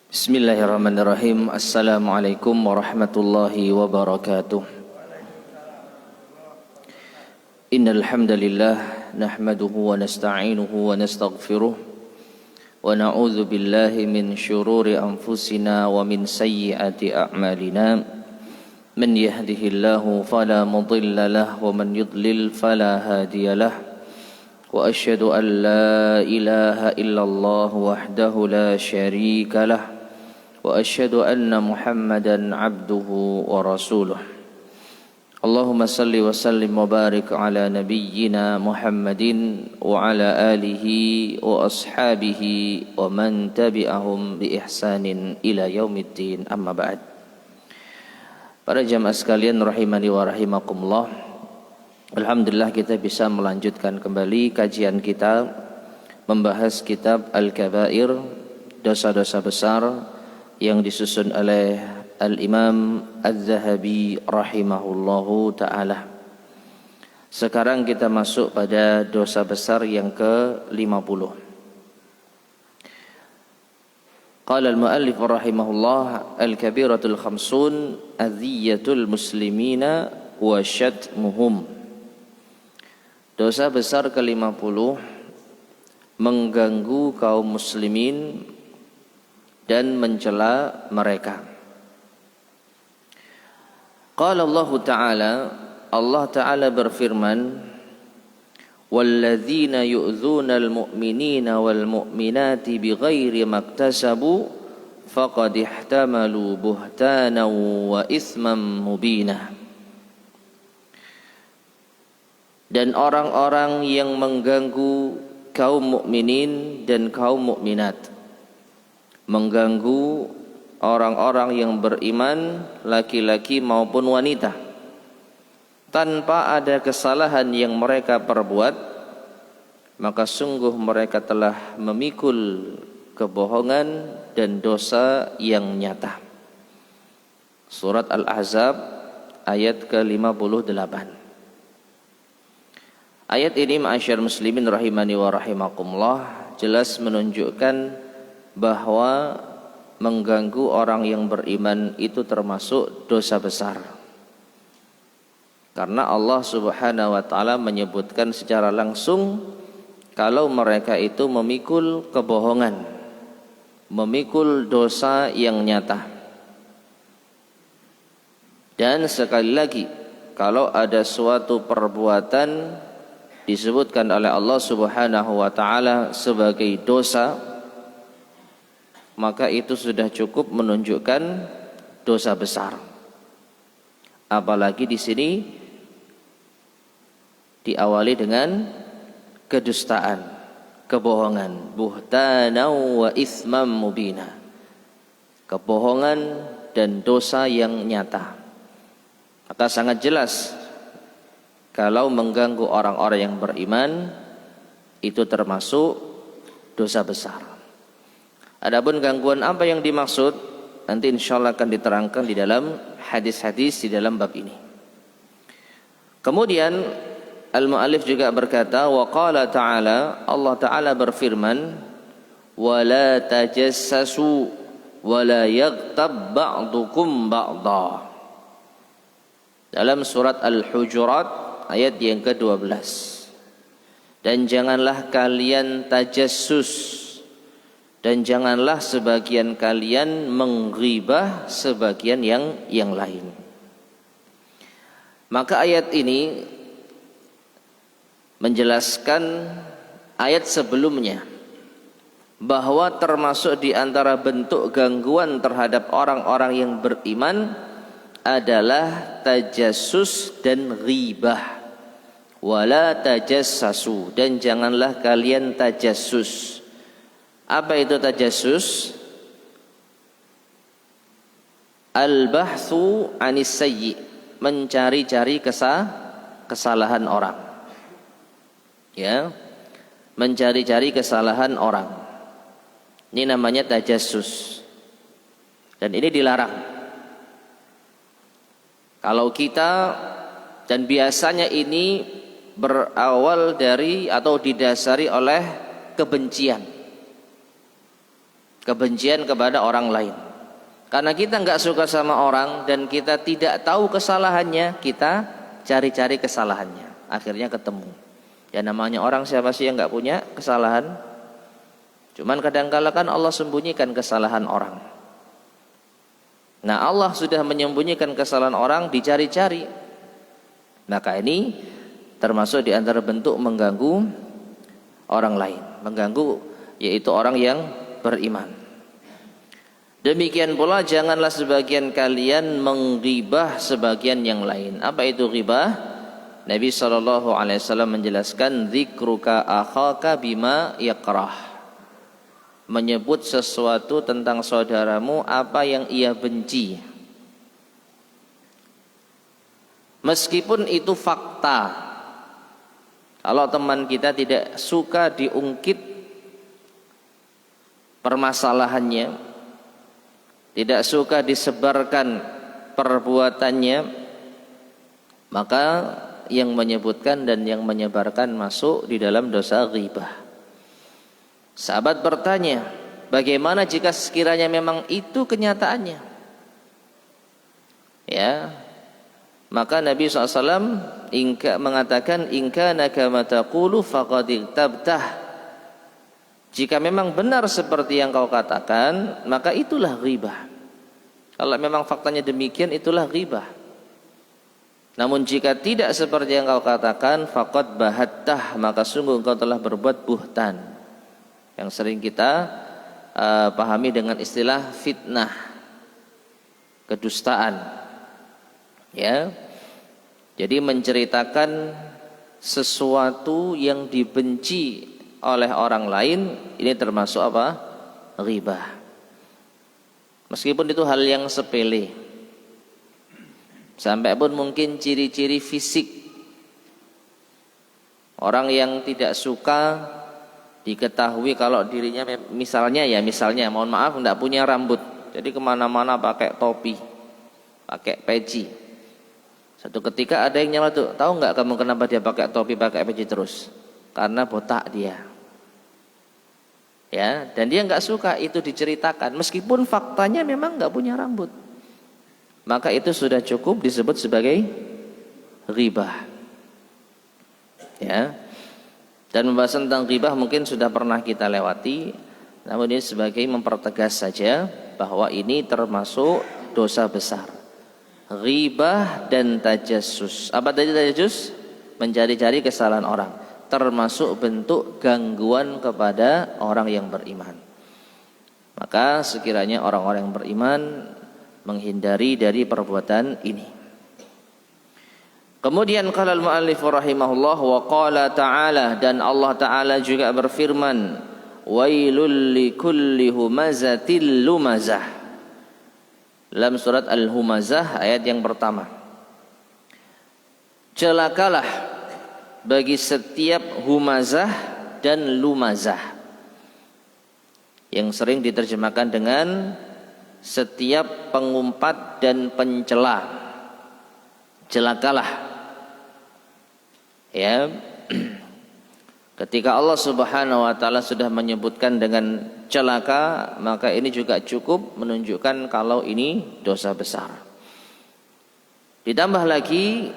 Bismillahirrahmanirrahim. Assalamualaikum warahmatullahi wabarakatuh. Innal hamdalillah nahmaduhu wa nasta'inuhu wa nastaghfiruh wa na'udzu billahi min syururi anfusina wa min sayyiati a'malina. Man yahdihillahu fala mudilla lahu wa man yudlil fala hadiya lahu. Wa asyhadu an la ilaha illallah wahdahu la syarika lahu. Wa asyhadu anna Muhammadan abduhu wa rasuluh. Allahumma salli wa sallim wa barik ala nabiyyina Muhammadin wa ala alihi wa ashabihi wa man tabi'ahum bi ihsanin ila yaumiddin, amma ba'd. Para jamaah sekalian rahimani wa rahimakumullah, alhamdulillah kita bisa melanjutkan kembali kajian kita membahas kitab Al-Kabair, dosa-dosa besar, yang disusun oleh Al-Imam Az-Zahabi rahimahullahu ta'ala. Sekarang kita masuk pada dosa besar yang ke-50. Qala al-muallif rahimahullah, al-kabiratul khamsun adhiyatul muslimina wa syatmuhum. Dosa besar ke-50 mengganggu kaum muslimin dan mencela mereka. Qala Allah Ta'ala, Allah Ta'ala berfirman, walladzina yu'dzuna al-mu'minina wal mu'minati bighairi maktasabu faqad ihtamalu buhtanan wa itsman mubina. Dan orang-orang yang mengganggu kaum mukminin dan kaum mukminat, mengganggu orang-orang yang beriman, laki-laki maupun wanita, tanpa ada kesalahan yang mereka perbuat, maka sungguh mereka telah memikul kebohongan dan dosa yang nyata. Surat Al-Ahzab ayat ke-58. Ayat ini ma'asyar muslimin rahimani wa rahimakumullah jelas menunjukkan bahwa mengganggu orang yang beriman itu termasuk dosa besar. Karena Allah Subhanahu wa ta'ala menyebutkan secara langsung kalau mereka itu memikul kebohongan, memikul dosa yang nyata. Dan sekali lagi, kalau ada suatu perbuatan disebutkan oleh Allah Subhanahu wa ta'ala sebagai dosa, maka itu sudah cukup menunjukkan dosa besar. Apalagi di sini diawali dengan kedustaan, kebohongan, buhtanan wa itsman mubina, kebohongan dan dosa yang nyata. Maka sangat jelas kalau mengganggu orang-orang yang beriman itu termasuk dosa besar. Adapun gangguan apa yang dimaksud nanti insyaallah akan diterangkan di dalam hadis-hadis di dalam bab ini. Kemudian al-muallif juga berkata, wa qala ta'ala, Allah Ta'ala berfirman, wa la tajassasu wa la yaghtab ba'dukum ba'dha. Dalam surat Al-Hujurat ayat yang ke-12. Dan janganlah kalian tajassus, dan janganlah sebagian kalian mengghibah sebagian yang lain. Maka ayat ini menjelaskan ayat sebelumnya bahwa termasuk di antara bentuk gangguan terhadap orang-orang yang beriman adalah tajassus dan ghibah. Wala tajassasu, dan janganlah kalian tajassus. Apa itu tajassus? Al-bahthu anis sayyi, mencari-cari kesalahan orang. Ya, mencari-cari kesalahan orang. Ini namanya tajassus. Dan ini dilarang. Kalau kita, dan biasanya ini berawal dari atau didasari oleh kebencian. kebencian kepada orang lain. Karena kita nggak suka sama orang dan kita tidak tahu kesalahannya, kita cari-cari kesalahannya, akhirnya ketemu. Ya namanya orang, siapa sih yang nggak punya kesalahan? Cuman kadang-kala kan Allah sembunyikan kesalahan orang. Nah Allah sudah menyembunyikan kesalahan orang, dicari-cari. Maka ini termasuk di antara bentuk mengganggu orang lain, mengganggu yaitu orang yang beriman. Demikian pula janganlah sebagian kalian menggibah sebagian yang lain. Apa itu ghibah? Nabi SAW menjelaskan, dzikruka akhaka bima yakrah, menyebut sesuatu tentang saudaramu apa yang ia benci, meskipun itu fakta. Kalau teman kita tidak suka diungkit permasalahannya, tidak suka disebarkan perbuatannya, maka yang menyebutkan dan yang menyebarkan masuk di dalam dosa ghibah. Sahabat bertanya, bagaimana jika sekiranya memang itu kenyataannya? Ya, maka Nabi SAW mengatakan, "Inka nakama taqulu faqad igtabtah." Jika memang benar seperti yang kau katakan, maka itulah ghibah. Kalau memang faktanya demikian, itulah ghibah. Namun jika tidak seperti yang kau katakan, faqad bahattah, maka sungguh engkau telah berbuat buhtan, yang sering kita pahami dengan istilah fitnah, kedustaan. Ya, jadi menceritakan sesuatu yang dibenci oleh orang lain, ini termasuk apa? Ghibah. Meskipun itu hal yang sepele, sampai pun mungkin ciri-ciri fisik orang yang tidak suka diketahui kalau dirinya misalnya mohon maaf tidak punya rambut, jadi kemana-mana pakai topi, pakai peci. Satu ketika ada yang nyala tuh, tahu nggak kamu kenapa dia pakai topi, pakai peci terus? Karena botak dia. Ya, dan dia nggak suka itu diceritakan, meskipun faktanya memang nggak punya rambut. Maka itu sudah cukup disebut sebagai ghibah. Ya. Dan pembahasan tentang ghibah mungkin sudah pernah kita lewati, namun ini sebagai mempertegas saja bahwa ini termasuk dosa besar. Ghibah dan tajassus. Apa tadi tajassus? Mencari-cari kesalahan orang, termasuk bentuk gangguan kepada orang yang beriman. Maka sekiranya orang-orang yang beriman menghindari dari perbuatan ini. Kemudian qala al-muallif rahimahullah wa qala ta'ala, dan Allah Ta'ala juga berfirman, wailul likulli humazatil lumazah, dalam surat Al-Humazah ayat yang pertama. Celakalah bagi setiap humazah dan lumazah, yang sering diterjemahkan dengan setiap pengumpat dan pencela. Celakalah. Ya. Ketika Allah Subhanahu wa taala sudah menyebutkan dengan celaka, maka ini juga cukup menunjukkan kalau ini dosa besar. Ditambah lagi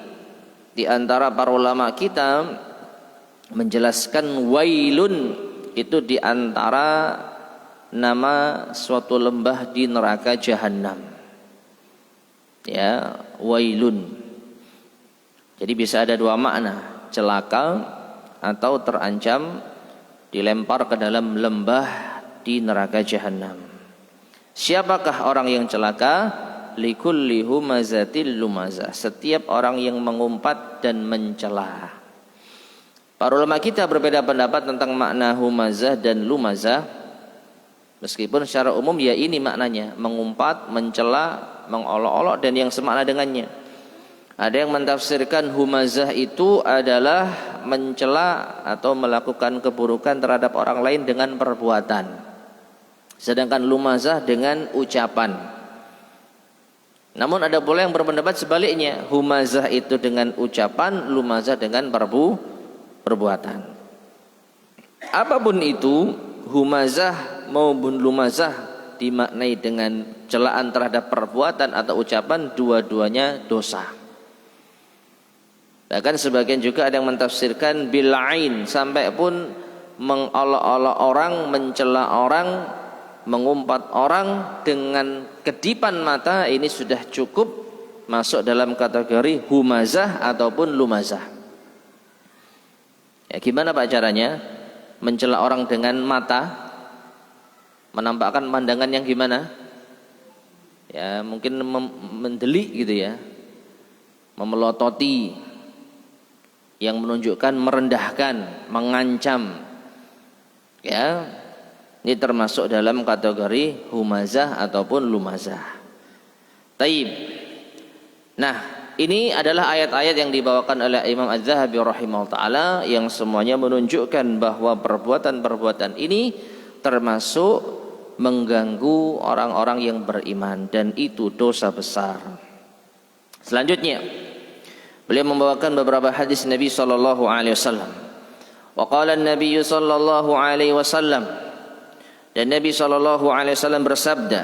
di antara para ulama kita menjelaskan wailun itu di antara nama suatu lembah di neraka jahanam. Ya, wailun. Jadi bisa ada dua makna, celaka atau terancam dilempar ke dalam lembah di neraka jahanam. Siapakah orang yang celaka? Likulli humazatil lumazah, setiap orang yang mengumpat dan mencela. Para ulama kita berbeda pendapat tentang makna humazah dan lumazah. Meskipun secara umum ya ini maknanya, mengumpat, mencela, mengolok-olok dan yang semakna dengannya. Ada yang mentafsirkan humazah itu adalah mencela atau melakukan keburukan terhadap orang lain dengan perbuatan. Sedangkan lumazah dengan ucapan. Namun ada pula yang berpendapat sebaliknya, humazah itu dengan ucapan, lumazah dengan perbuatan. Apapun itu, humazah maupun lumazah dimaknai dengan celaan terhadap perbuatan atau ucapan, dua-duanya dosa. Bahkan sebagian juga ada yang mentafsirkan bil ain, sampai pun mengolok-olok orang, mencela orang, mengumpat orang dengan kedipan mata, ini sudah cukup masuk dalam kategori humazah ataupun lumazah. Ya, gimana Pak caranya? Mencela orang dengan mata, menampakkan pandangan yang gimana? Ya, mungkin mendelik gitu ya, memelototi, yang menunjukkan merendahkan, mengancam. Ya, ini termasuk dalam kategori humazah ataupun lumazah. Taib. Nah, ini adalah ayat-ayat yang dibawakan oleh Imam Az-Zahabi rahimahullah ta'ala, yang semuanya menunjukkan bahwa perbuatan-perbuatan ini termasuk mengganggu orang-orang yang beriman, dan itu dosa besar. Selanjutnya, beliau membawakan beberapa hadis Nabi sallallahu alaihi wasallam. Wa qala an-nabiy sallallahu alaihi wasallam, dan Nabi sallallahu alaihi wasallam bersabda,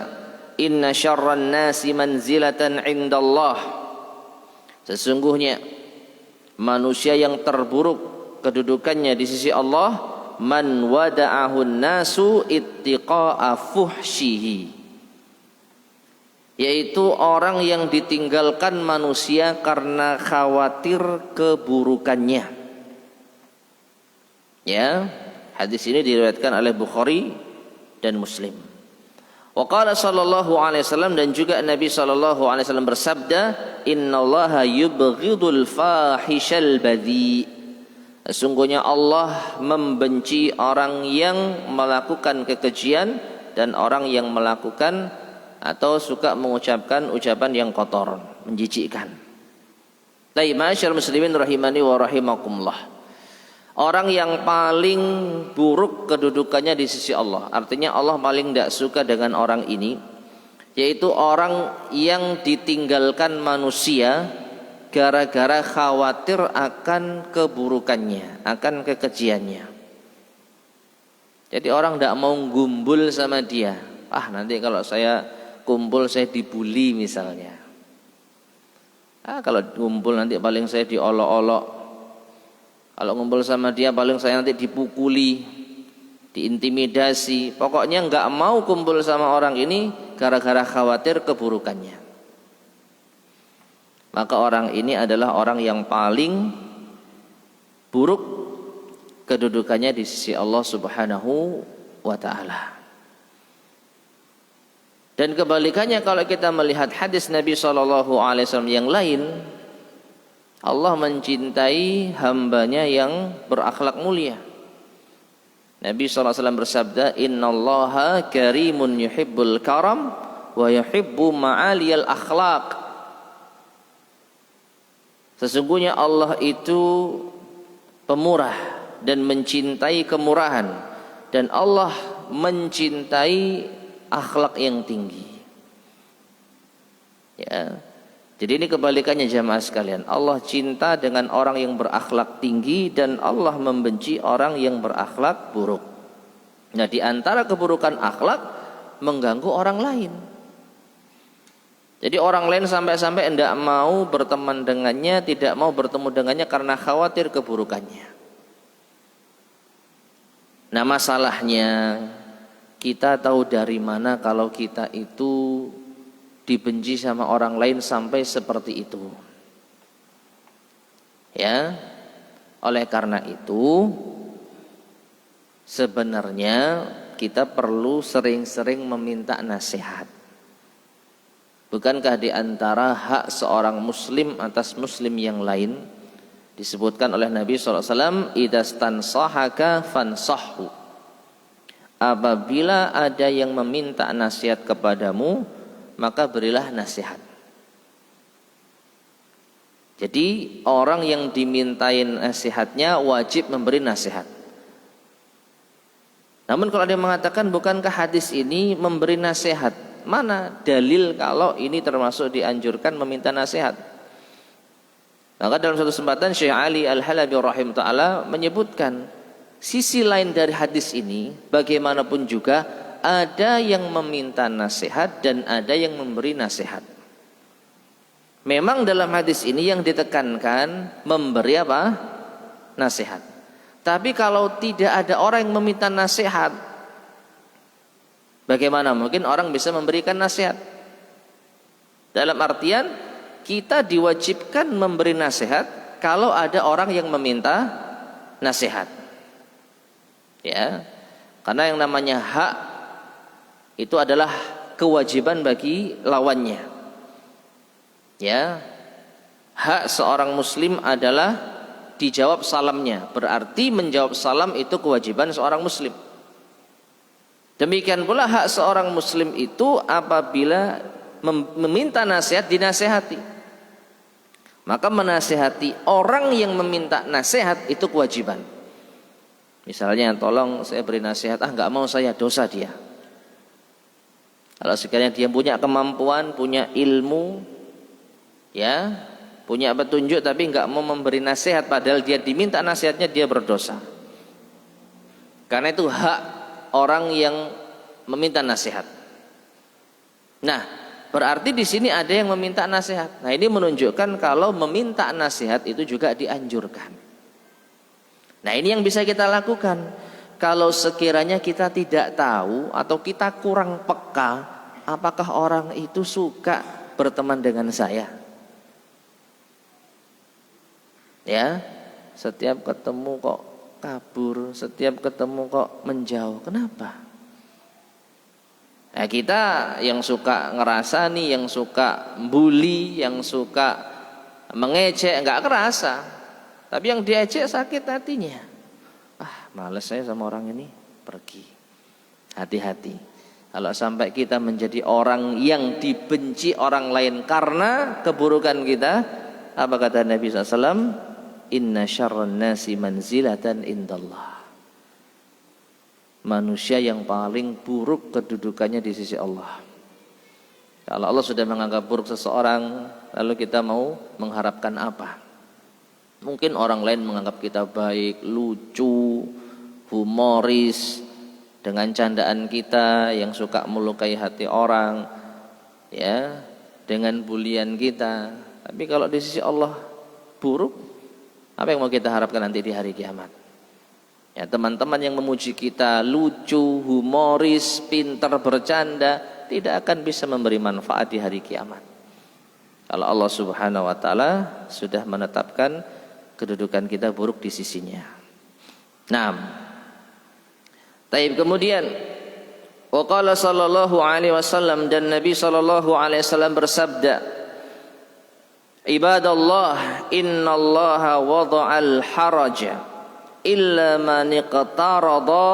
inna syarran nasi manzilatan indallah, sesungguhnya manusia yang terburuk kedudukannya di sisi Allah, man wada'ahun nasu ittiqa'a fuhshihi, yaitu orang yang ditinggalkan manusia karena khawatir keburukannya. Ya, hadis ini diriwayatkan oleh Bukhari dan Muslim. Wa qala sallallahu alaihi wasallam, dan juga Nabi sallallahu alaihi wasallam bersabda, innallaha yubghidul fahishal badhi, sesungguhnya Allah membenci orang yang melakukan kekejian dan orang yang melakukan atau suka mengucapkan ucapan yang kotor, menjijikkan. Baik, ma'asyiral muslimin rahimani wa rahimakumullah. Orang yang paling buruk kedudukannya di sisi Allah, artinya Allah paling tidak suka dengan orang ini, yaitu orang yang ditinggalkan manusia gara-gara khawatir akan keburukannya, akan kekejiannya. Jadi orang tidak mau gumbul sama dia. Nanti kalau saya kumpul saya dibully misalnya. Kalau kumpul nanti paling saya diolok-olok. Kalau ngumpul sama dia paling saya nanti dipukuli, diintimidasi. Pokoknya nggak mau kumpul sama orang ini gara-gara khawatir keburukannya. Maka orang ini adalah orang yang paling buruk kedudukannya di sisi Allah Subhanahu wa ta'ala. Dan kebalikannya, kalau kita melihat hadis Nabi SAW yang lain, Allah mencintai hambanya yang berakhlak mulia. Nabi SAW bersabda, innallaha karimun yuhibbul karam wa yuhibbu ma'aliyal akhlaq. Sesungguhnya Allah itu pemurah dan mencintai kemurahan, dan Allah mencintai akhlak yang tinggi. Ya. Jadi ini kebalikannya jamaah sekalian. Allah cinta dengan orang yang berakhlak tinggi, dan Allah membenci orang yang berakhlak buruk. Nah, di antara keburukan akhlak mengganggu orang lain. Jadi orang lain sampai-sampai tidak mau berteman dengannya, tidak mau bertemu dengannya karena khawatir keburukannya. Nah, masalahnya kita tahu dari mana kalau kita itu dibenci sama orang lain sampai seperti itu. Ya. Oleh karena itu sebenarnya kita perlu sering-sering meminta nasihat. Bukankah di antara hak seorang muslim atas muslim yang lain disebutkan oleh Nabi SAW, idastansahaka fansahhu, apabila ada yang meminta nasihat kepadamu, maka berilah nasihat. Jadi orang yang dimintain nasihatnya wajib memberi nasihat. Namun kalau dia mengatakan, bukankah hadis ini memberi nasihat? Mana dalil kalau ini termasuk dianjurkan meminta nasihat? Maka dalam satu kesempatan Syekh Ali Al-Halabi rahimahullah ta'ala menyebutkan sisi lain dari hadis ini, bagaimanapun juga ada yang meminta nasihat dan ada yang memberi nasihat. Memang dalam hadis ini yang ditekankan memberi apa? Nasihat. Tapi kalau tidak ada orang yang meminta nasihat, bagaimana mungkin orang bisa memberikan nasihat? Dalam artian kita diwajibkan memberi nasihat kalau ada orang yang meminta nasihat. Ya. Karena yang namanya hak itu adalah kewajiban bagi lawannya. Ya, hak seorang muslim adalah dijawab salamnya. Berarti menjawab salam itu kewajiban seorang muslim. Demikian pula hak seorang muslim itu apabila meminta nasihat dinasehati. Maka menasehati orang yang meminta nasihat itu kewajiban. Misalnya, tolong saya beri nasihat, nggak mau saya, dosa dia. Kalau sekiranya dia punya kemampuan, punya ilmu, ya, punya petunjuk tapi enggak mau memberi nasihat padahal dia diminta nasihatnya, dia berdosa. Karena itu hak orang yang meminta nasihat. Nah, berarti di sini ada yang meminta nasihat. Nah, ini menunjukkan kalau meminta nasihat itu juga dianjurkan. Nah, ini yang bisa kita lakukan. Kalau sekiranya kita tidak tahu atau kita kurang peka, apakah orang itu suka berteman dengan saya? Ya, setiap ketemu kok kabur, setiap ketemu kok menjauh. Kenapa? Nah, kita yang suka ngerasani, yang suka bully, yang suka mengejek, enggak kerasa. Tapi yang diejek sakit hatinya. Males saya sama orang ini, pergi. Hati-hati. Kalau sampai kita menjadi orang yang dibenci orang lain karena keburukan kita, apa kata Nabi SAW? Inna syarran nasi manzilatan indallah. Manusia yang paling buruk kedudukannya di sisi Allah. Kalau Allah sudah menganggap buruk seseorang, lalu kita mau mengharapkan apa? Mungkin orang lain menganggap kita baik, lucu, humoris, dengan candaan kita yang suka melukai hati orang, ya, dengan bulian kita. Tapi kalau di sisi Allah buruk, apa yang mau kita harapkan nanti di hari kiamat? Ya, teman-teman yang memuji kita lucu, humoris, pintar bercanda, tidak akan bisa memberi manfaat di hari kiamat. Kalau Allah Subhanahu wa taala sudah menetapkan kedudukan kita buruk di sisinya. Nah, taib kemudian waqala sallallahu alaihi wasallam, dan Nabi sallallahu alaihi wasallam bersabda, ibadallah innallaha wada'al haraja illa man iqtarada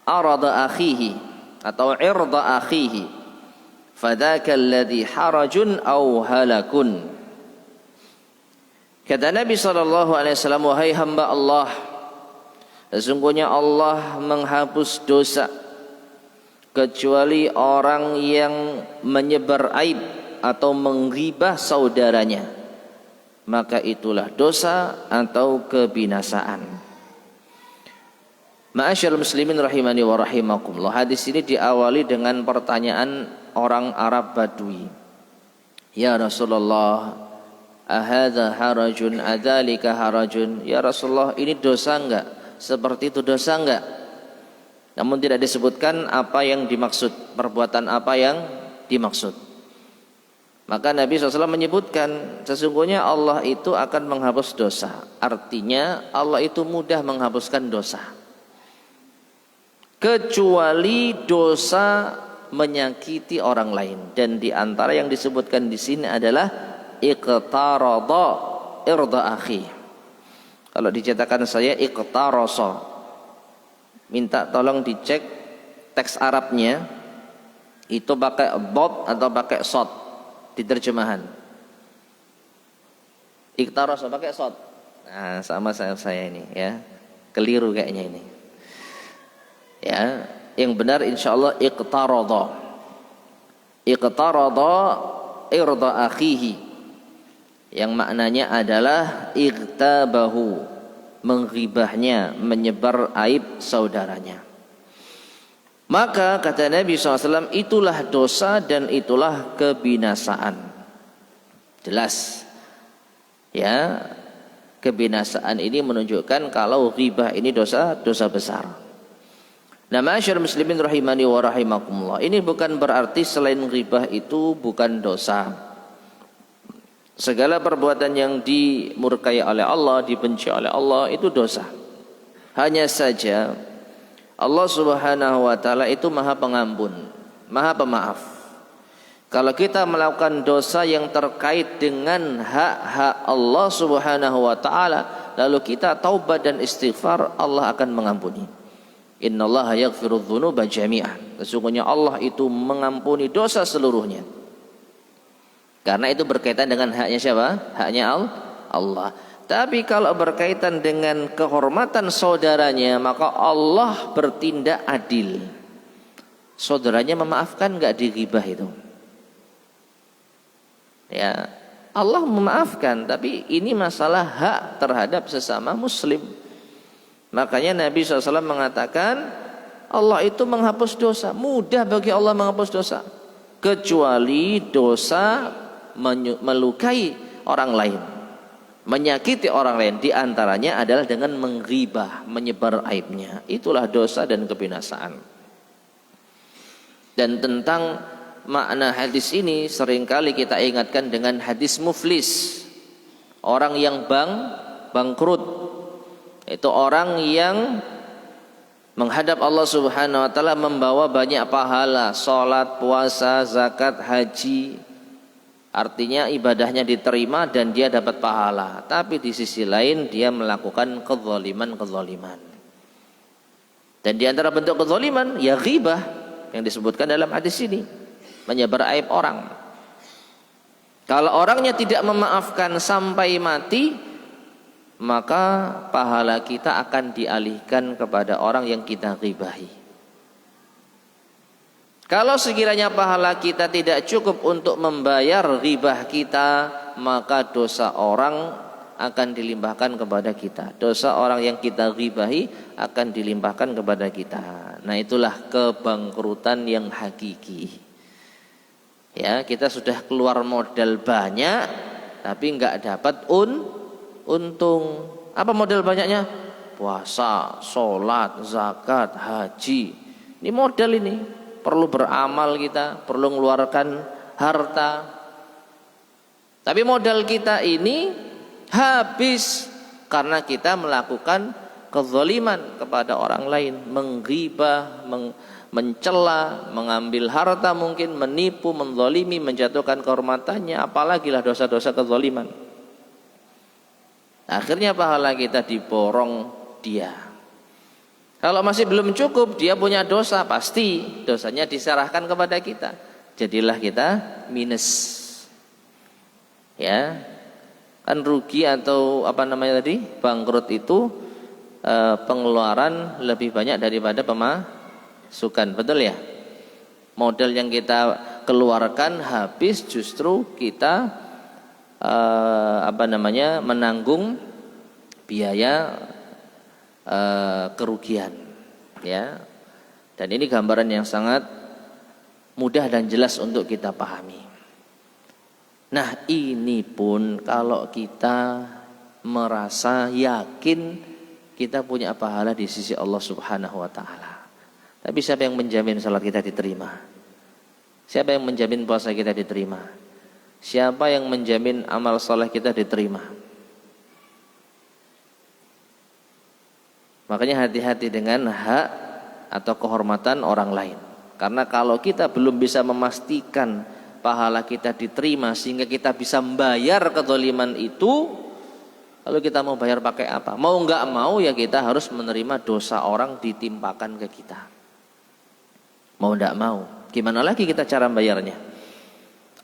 arada akhihi atau irda akhihi fadzaka alladhi harajun aw halakun. Kata Nabi SAW, wahai hamba Allah, sesungguhnya Allah menghapus dosa kecuali orang yang menyebar aib atau menggibah saudaranya, maka itulah dosa atau kebinasaan. Ma'asyiral muslimin rahimani wa rahimakumullah. Hadis ini diawali dengan pertanyaan orang Arab Badui. Ya Rasulullah, ahadza harajun adzalika harajun? Ya Rasulullah, ini dosa enggak? Seperti itu dosa enggak? Namun tidak disebutkan apa yang dimaksud, perbuatan apa yang dimaksud. Maka Nabi SAW menyebutkan, sesungguhnya Allah itu akan menghapus dosa. Artinya Allah itu mudah menghapuskan dosa, kecuali dosa menyakiti orang lain. Dan di antara yang disebutkan di sini adalah iqtarada irda akhi. Kalau dicetakan saya iqtarasa, minta tolong dicek teks Arabnya itu pakai dot atau pakai sod di terjemahan. Iqtarasa pakai sod. Nah, sama saya ini ya, keliru kayaknya ini. Ya, yang benar insyaallah iqtarada. Iqtarada irda akhihi, yang maknanya adalah igtabahu, menghibahnya, menyebar aib saudaranya. Maka kata Nabi SAW, itulah dosa dan itulah kebinasaan. Jelas ya, kebinasaan ini menunjukkan kalau ghibah ini dosa besar. Nah, ma'asyar muslimin rahimani wa rahimakumullah, ini bukan berarti selain ghibah itu bukan dosa. Segala perbuatan yang dimurkai oleh Allah, dibenci oleh Allah, itu dosa. Hanya saja Allah Subhanahu wa ta'ala itu Maha Pengampun, Maha Pemaaf. Kalau kita melakukan dosa yang terkait dengan hak-hak Allah Subhanahu wa ta'ala, lalu kita taubat dan istighfar, Allah akan mengampuni. Innallaha yaghfirudz dzunuba jami'an. Sesungguhnya Allah itu mengampuni dosa seluruhnya. Karena itu berkaitan dengan haknya siapa? Haknya Allah. Tapi kalau berkaitan dengan kehormatan saudaranya, maka Allah bertindak adil. Saudaranya memaafkan, enggak dighibah itu. Ya, Allah memaafkan, tapi ini masalah hak terhadap sesama muslim. Makanya Nabi SAW mengatakan Allah itu menghapus dosa. Mudah bagi Allah menghapus dosa, kecuali dosa melukai orang lain, menyakiti orang lain. Di antaranya adalah dengan menggibah, menyebar aibnya. Itulah dosa dan kebinasaan. Dan tentang makna hadis ini seringkali kita ingatkan dengan hadis muflis, orang yang bangkrut. Itu orang yang menghadap Allah Subhanahu wa ta'ala membawa banyak pahala, salat, puasa, zakat, haji. Artinya ibadahnya diterima dan dia dapat pahala. Tapi di sisi lain dia melakukan kezaliman. Dan di antara bentuk kezaliman ya ghibah yang disebutkan dalam hadis ini, menyebar aib orang. Kalau orangnya tidak memaafkan sampai mati, maka pahala kita akan dialihkan kepada orang yang kita ghibahi. Kalau sekiranya pahala kita tidak cukup untuk membayar ghibah kita, maka dosa orang akan dilimpahkan kepada kita. Dosa orang yang kita ghibahi akan dilimpahkan kepada kita. Nah, itulah kebangkrutan yang hakiki. Ya, kita sudah keluar modal banyak tapi enggak dapat untung. Apa modal banyaknya? Puasa, sholat, zakat, haji. Ini modal ini. Perlu beramal kita, perlu mengeluarkan harta. Tapi modal kita ini habis karena kita melakukan kezaliman kepada orang lain, menggibah, mencela, mengambil harta mungkin, menipu, menzalimi, menjatuhkan kehormatannya, apalagi lah dosa-dosa kezaliman. Akhirnya pahala kita diborong dia. Kalau masih belum cukup, dia punya dosa, pasti dosanya diserahkan kepada kita. Jadilah kita minus. Ya. Kan rugi atau apa namanya tadi? Bangkrut itu pengeluaran lebih banyak daripada pemasukan. Betul ya? Modal yang kita keluarkan habis, justru kita menanggung biaya kerugian, ya. Dan ini gambaran yang sangat mudah dan jelas untuk kita pahami. Nah, ini pun kalau kita merasa yakin kita punya pahala di sisi Allah Subhanahu wa ta'ala. Tapi siapa yang menjamin salat kita diterima? Siapa yang menjamin puasa kita diterima? Siapa yang menjamin amal saleh kita diterima? Makanya hati-hati dengan hak atau kehormatan orang lain. Karena kalau kita belum bisa memastikan pahala kita diterima sehingga kita bisa membayar kezaliman itu, lalu kita mau bayar pakai apa? Mau nggak mau ya kita harus menerima dosa orang ditimpakan ke kita. Mau nggak mau. Gimana lagi kita cara bayarnya?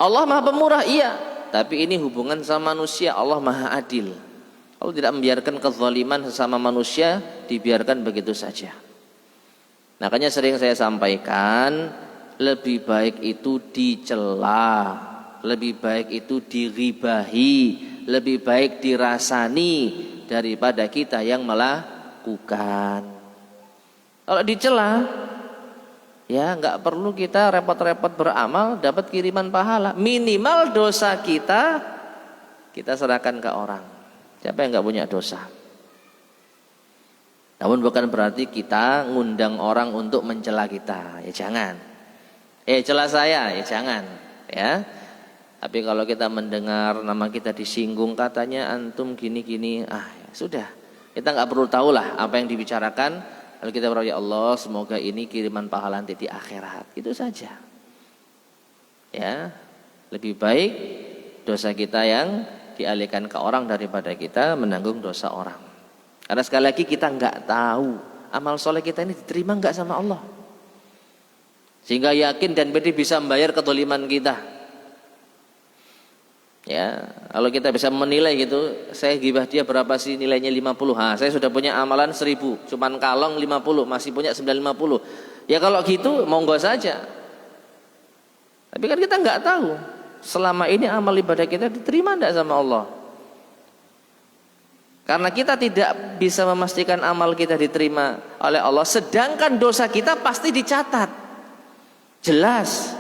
Allah Maha Pemurah, iya. Tapi ini hubungan sama manusia, Allah Maha Adil. Allah tidak membiarkan kezaliman sesama manusia dibiarkan begitu saja. Makanya sering saya sampaikan, lebih baik itu dicela, lebih baik itu diribahi, lebih baik dirasani daripada kita yang melakukan. Kalau dicela, Ya, nggak perlu kita repot-repot beramal dapat kiriman pahala. Minimal dosa kita serahkan ke orang. Siapa yang nggak punya dosa? Namun bukan berarti kita ngundang orang untuk mencela kita. Ya jangan. Cela saya, ya jangan. Ya. Tapi kalau kita mendengar nama kita disinggung, katanya antum gini-gini, ya sudah. Kita nggak perlu tahu lah apa yang dibicarakan. Lalu kita berdoa, ya Allah, semoga ini kiriman pahala nanti di akhirat. Itu saja. Ya, lebih baik dosa kita yang dialihkan ke orang daripada kita menanggung dosa orang. Karena sekali lagi kita nggak tahu amal soleh kita ini diterima nggak sama Allah. Sehingga yakin dan pede bisa membayar kedoliman kita. Ya, kalau kita bisa menilai gitu, saya gibah dia berapa sih nilainya 50. Saya sudah punya amalan 1000, cuman kalong 50, masih punya 950. Ya kalau gitu monggo saja. Tapi kan kita nggak tahu selama ini amal ibadah kita diterima enggak sama Allah. Karena kita tidak bisa memastikan amal kita diterima oleh Allah, sedangkan dosa kita pasti dicatat. Jelas.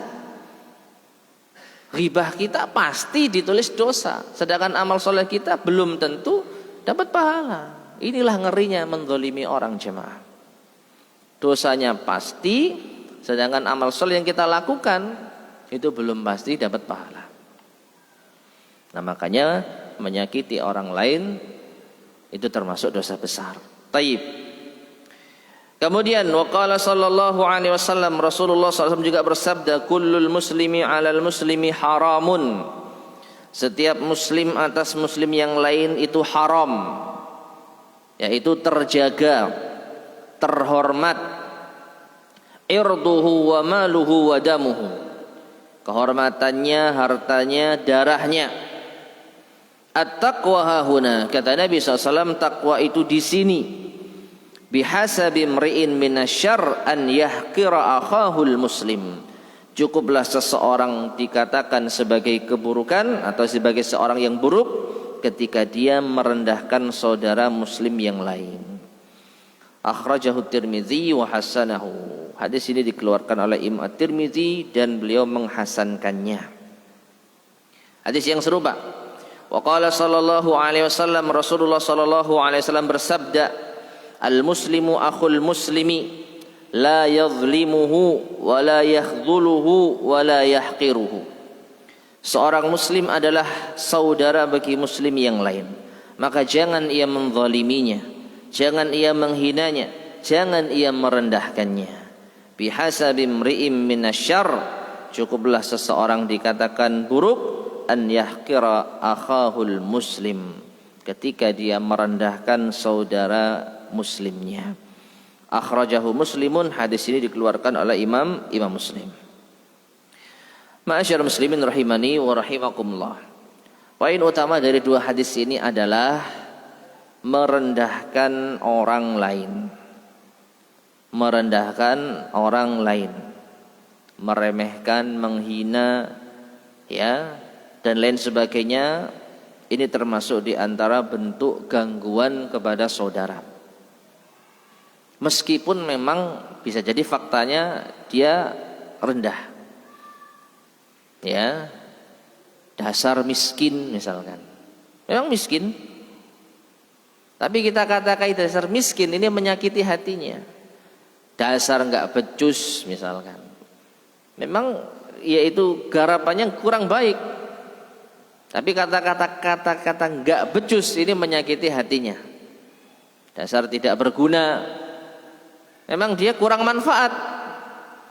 Ghibah kita pasti ditulis dosa, sedangkan amal soleh kita belum tentu dapat pahala. Inilah ngerinya menzalimi orang, jemaah. Dosanya pasti, sedangkan amal soleh yang kita lakukan itu belum pasti dapat pahala. Nah makanya menyakiti orang lain itu termasuk dosa besar. Taib. Kemudian waqala sallallahu alaihi wasallam, Rasulullah SAW juga bersabda, kullul muslimi 'alal muslimi haramun. Setiap muslim atas muslim yang lain itu haram, yaitu terjaga, terhormat, irduhu wa maluhu wa damuhu, kehormatannya, hartanya, darahnya. At-taqwa hahuna, kata Nabi SAW, takwa itu di sini. Bihasabi mri'in minasyarr an yahqira akhahul muslim. Cukuplah seseorang dikatakan sebagai keburukan atau sebagai seorang yang buruk ketika dia merendahkan saudara muslim yang lain. Akhrajahu Tirmidzi wa hasanahu. Hadis ini dikeluarkan oleh Imam At-Tirmidzi dan beliau menghasankannya. Hadis yang serupa. Wa qala sallallahu alaihi wasallam, Rasulullah sallallahu alaihi wasallam bersabda, al-muslimu akhul muslimi la yadhlimuhu wa la yakhdhuluhu wa la yahqiruhu. Seorang muslim adalah saudara bagi muslim yang lain, maka jangan ia menzaliminya, jangan ia menghinanya, jangan ia merendahkannya. Bihasabi mri'im minasyarr, cukuplah seseorang dikatakan buruk an yahqira akhahul muslim, ketika dia merendahkan saudara muslimnya. Akhrajahu Muslimun, hadis ini dikeluarkan oleh Imam Muslim. Ma'asyar muslimin rahimani wa rahimakumullah. Poin utama dari dua hadis ini adalah merendahkan orang lain. Merendahkan orang lain, meremehkan, menghina, ya, dan lain sebagainya. Ini termasuk di antara bentuk gangguan kepada saudara. Meskipun memang bisa jadi faktanya dia rendah, ya, dasar miskin misalkan, memang miskin, tapi kita katakan dasar miskin ini menyakiti hatinya. Dasar nggak becus misalkan, memang yaitu garapannya kurang baik, tapi kata-kata nggak becus ini menyakiti hatinya. Dasar tidak berguna, memang dia kurang manfaat,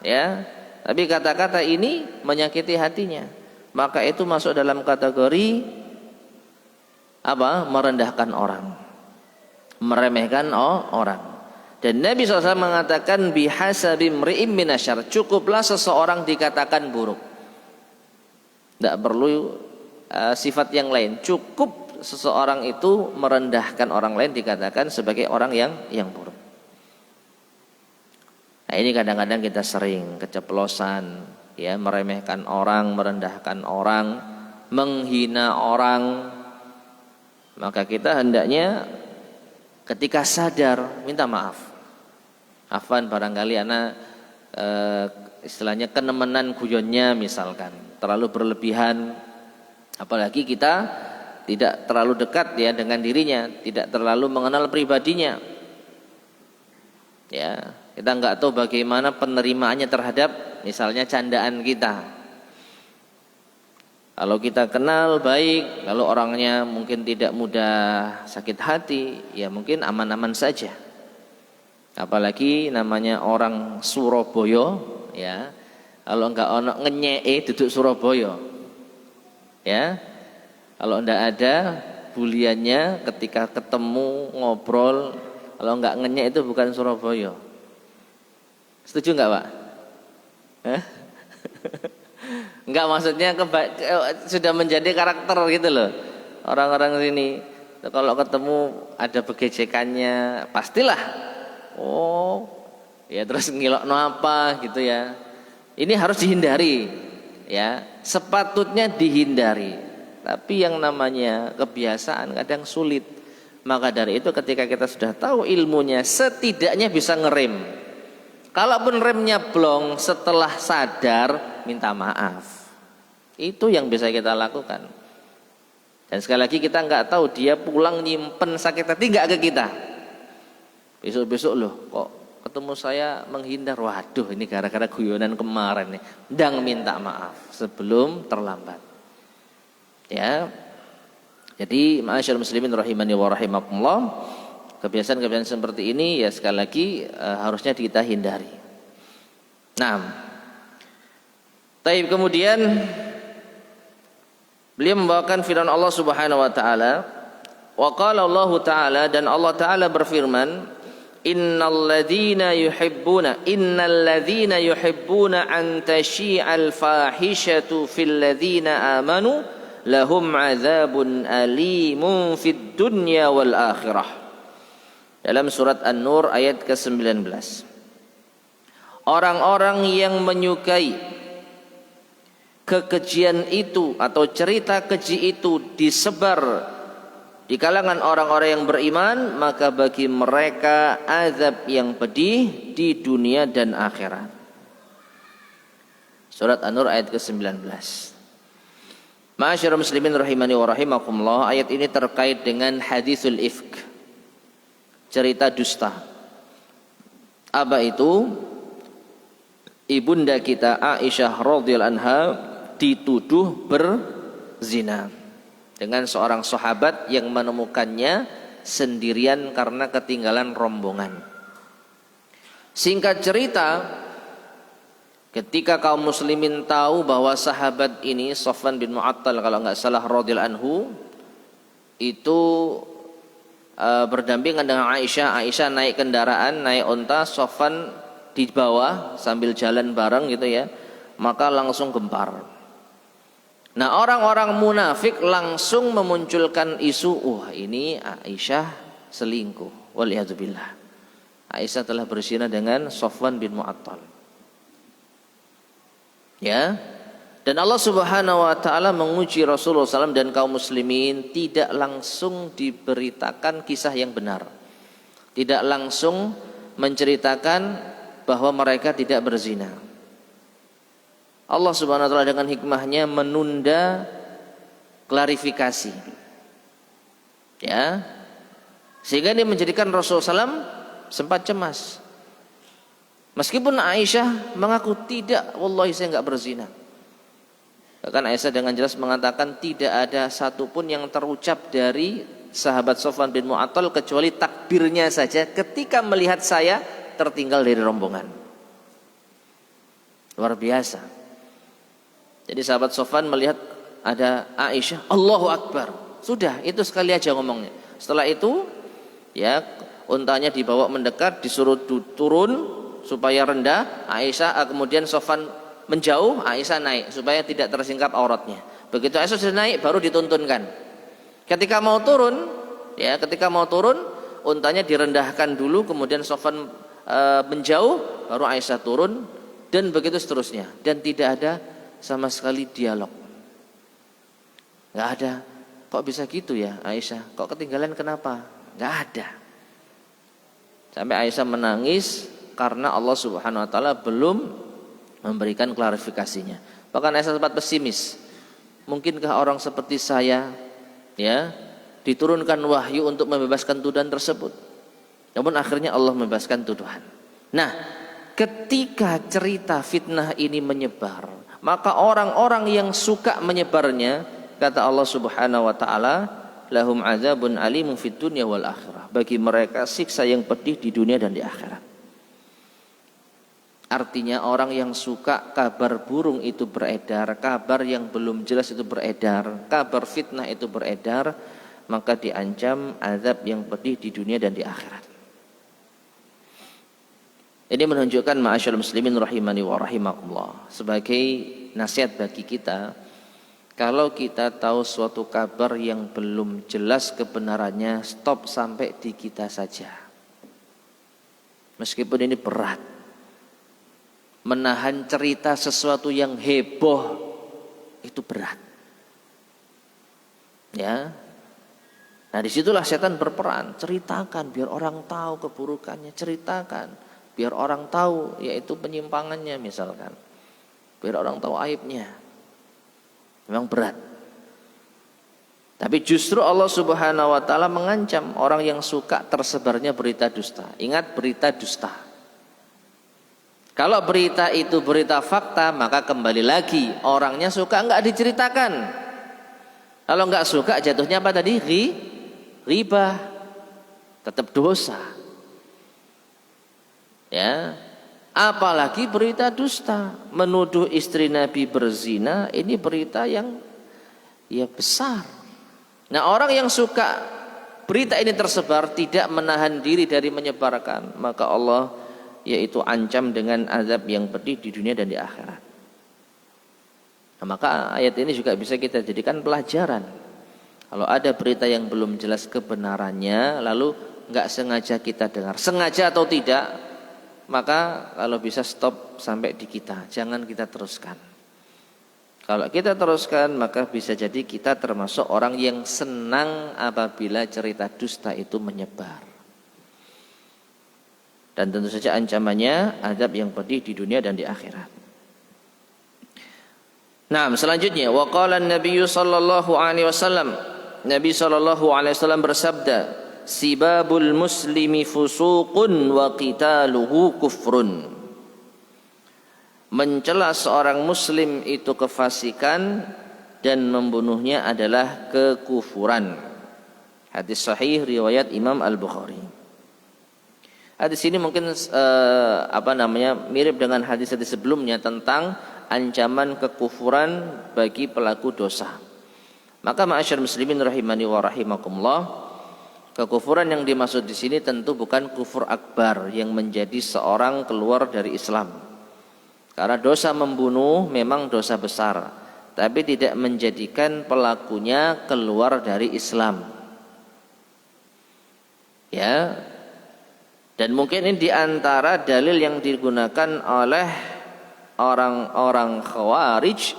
ya. Tapi kata-kata ini menyakiti hatinya, maka itu masuk dalam kategori apa? Merendahkan orang, meremehkan orang. Dan Nabi SAW mengatakan bihasabi mri'im minasyarr, cukuplah seseorang dikatakan buruk. Tidak perlu sifat yang lain, cukup seseorang itu merendahkan orang lain dikatakan sebagai orang yang buruk. Nah ini kadang-kadang kita sering keceplosan, ya, meremehkan orang, merendahkan orang, menghina orang. Maka kita hendaknya ketika sadar minta maaf. Afwan, barangkali ana istilahnya kenemenan guyonnya misalkan terlalu berlebihan, apalagi kita tidak terlalu dekat ya dengan dirinya, tidak terlalu mengenal pribadinya. Ya, kita nggak tahu bagaimana penerimaannya terhadap misalnya candaan kita. Kalau kita kenal baik, lalu orangnya mungkin tidak mudah sakit hati, ya mungkin aman-aman saja. Apalagi namanya orang Surabaya, ya. Kalau enggak ono ngenyeke duduk Surabaya. Ya. Kalau ndak ada buliannya ketika ketemu ngobrol, kalau nggak ngenyek itu bukan Surabaya. Setuju nggak Pak? Nggak, maksudnya sudah menjadi karakter gitu loh. Orang-orang sini kalau ketemu ada begejekannya, pastilah. Oh, ya terus ngilokno apa gitu ya. Ini harus dihindari, ya. Sepatutnya dihindari. Tapi yang namanya kebiasaan kadang sulit. Maka dari itu ketika kita sudah tahu ilmunya, setidaknya bisa ngerem. Kalaupun remnya blong, setelah sadar minta maaf. Itu yang bisa kita lakukan. Dan sekali lagi kita nggak tahu dia pulang nyimpen sakit hati nggak ke kita. Besok-besok loh kok ketemu saya menghindar. Waduh, ini gara-gara guyonan kemarin nih. Ndang minta maaf sebelum terlambat. Ya, jadi ma'asyiral muslimin rahimani wa rahimakumullah, kebiasaan-kebiasaan seperti ini ya sekali lagi harusnya kita hindari. Nah, taib kemudian beliau membawakan firman Allah Subhanahu wa taala, wa qala Allah taala, dan Allah taala berfirman, innal ladzina yuhibbuna an tashi'al fahishatu fil ladzina amanu lahum azabun alimun fid dunya wal akhirah. Dalam surat An-Nur ayat ke-19. Orang-orang yang menyukai kekejian itu atau cerita keji itu disebar di kalangan orang-orang yang beriman, maka bagi mereka azab yang pedih di dunia dan akhirat. Surat An-Nur ayat ke-19. Ma'asyiral muslimin rahimani wa rahimakumullah, ayat ini terkait dengan haditsul ifk, cerita dusta. Apa itu? Ibunda kita Aisyah radhiyallahu anha dituduh berzina dengan seorang sahabat yang menemukannya sendirian karena ketinggalan rombongan. Singkat cerita, ketika kaum muslimin tahu bahwa sahabat ini Safwan bin Mu'attal kalau enggak salah radhiyallahu anhu itu berdampingan dengan Aisyah. Aisyah naik kendaraan, naik onta, Safwan di bawah sambil jalan bareng gitu ya. Maka langsung gempar. Nah, orang-orang munafik langsung memunculkan isu, wah ini Aisyah selingkuh. Waliyadzubillah. Aisyah telah berzina dengan Safwan bin Mu'attal. Ya, dan Allah Subhanahu wa taala menguji Rasulullah SAW dan kaum muslimin tidak langsung diberitakan kisah yang benar, tidak langsung menceritakan bahwa mereka tidak berzina. Allah Subhanahu wa taala dengan hikmahnya menunda klarifikasi, ya, sehingga ini menjadikan Rasulullah SAW sempat cemas. Meskipun Aisyah mengaku tidak, wallahi saya enggak berzina. Bahkan Aisyah dengan jelas mengatakan tidak ada satupun yang terucap dari sahabat Safwan bin Mu'attal kecuali takbirnya saja ketika melihat saya tertinggal dari rombongan. Luar biasa. Jadi sahabat Safwan melihat ada Aisyah, Allahu Akbar. Sudah, itu sekali aja ngomongnya. Setelah itu, ya, untanya dibawa mendekat, disuruh turun supaya rendah. Aisyah kemudian Safwan menjauh, Aisyah naik supaya tidak tersingkap auratnya. Begitu Aisyah sudah naik baru dituntunkan. Ketika mau turun, untanya direndahkan dulu, kemudian Safwan menjauh, baru Aisyah turun, dan begitu seterusnya. Dan tidak ada sama sekali dialog. Enggak ada. Kok bisa gitu ya Aisyah? Kok ketinggalan kenapa? Enggak ada. Sampai Aisyah menangis, karena Allah Subhanahu wa taala belum memberikan klarifikasinya. Bahkan saya sempat pesimis. Mungkinkah orang seperti saya ya diturunkan wahyu untuk membebaskan tuduhan tersebut? Namun akhirnya Allah membebaskan tuduhan. Nah, ketika cerita fitnah ini menyebar, maka orang-orang yang suka menyebarnya, kata Allah Subhanahu wa taala, lahum adzabun alimun fid dunya wal akhirah. Bagi mereka siksa yang pedih di dunia dan di akhirat. Artinya orang yang suka kabar burung itu beredar, kabar yang belum jelas itu beredar, kabar fitnah itu beredar, maka diancam azab yang pedih di dunia dan di akhirat. Ini menunjukkan ma'asyarul muslimin rahimani wa rahimakumullah, sebagai nasihat bagi kita, kalau kita tahu suatu kabar yang belum jelas kebenarannya, stop sampai di kita saja. Meskipun ini berat. Menahan cerita sesuatu yang heboh itu berat. Ya. Nah, disitulah setan berperan. Ceritakan biar orang tahu keburukannya, ceritakan biar orang tahu yaitu penyimpangannya misalkan. Biar orang tahu aibnya. Memang berat. Tapi justru Allah Subhanahu wa taala mengancam orang yang suka tersebarnya berita dusta. Ingat, berita dusta. Kalau berita itu berita fakta, maka kembali lagi orangnya suka enggak diceritakan. Kalau enggak suka jatuhnya apa tadi? Riba. Tetap dosa. Ya. Apalagi berita dusta, menuduh istri Nabi berzina, ini berita yang ya besar. Nah, orang yang suka berita ini tersebar tidak menahan diri dari menyebarkan, maka Allah yaitu ancam dengan azab yang pedih di dunia dan di akhirat. Nah, maka ayat ini juga bisa kita jadikan pelajaran. Kalau ada berita yang belum jelas kebenarannya, lalu nggak sengaja kita dengar, sengaja atau tidak, maka kalau bisa stop sampai di kita, jangan kita teruskan. Kalau kita teruskan, maka bisa jadi kita termasuk orang yang senang apabila cerita dusta itu menyebar. Dan tentu saja ancamannya azab yang pedih di dunia dan di akhirat. Nah, selanjutnya waqala an-nabiy sallallahu alaihi wasallam, Nabi sallallahu alaihi wasallam bersabda, sibabul muslimi fusuqun wa qitaluhu kufrun. Mencela seorang muslim itu kefasikan dan membunuhnya adalah kekufuran. Hadis sahih riwayat Imam Al-Bukhari. Hadis ini mungkin mirip dengan hadis-hadis sebelumnya tentang ancaman kekufuran bagi pelaku dosa. Maka ma'asyarul muslimin rahimani wa rahimakumullah, kekufuran yang dimaksud di sini tentu bukan kufur akbar yang menjadi seorang keluar dari Islam. Karena dosa membunuh memang dosa besar, tapi tidak menjadikan pelakunya keluar dari Islam. Ya. Dan mungkin ini diantara dalil yang digunakan oleh orang-orang Khawarij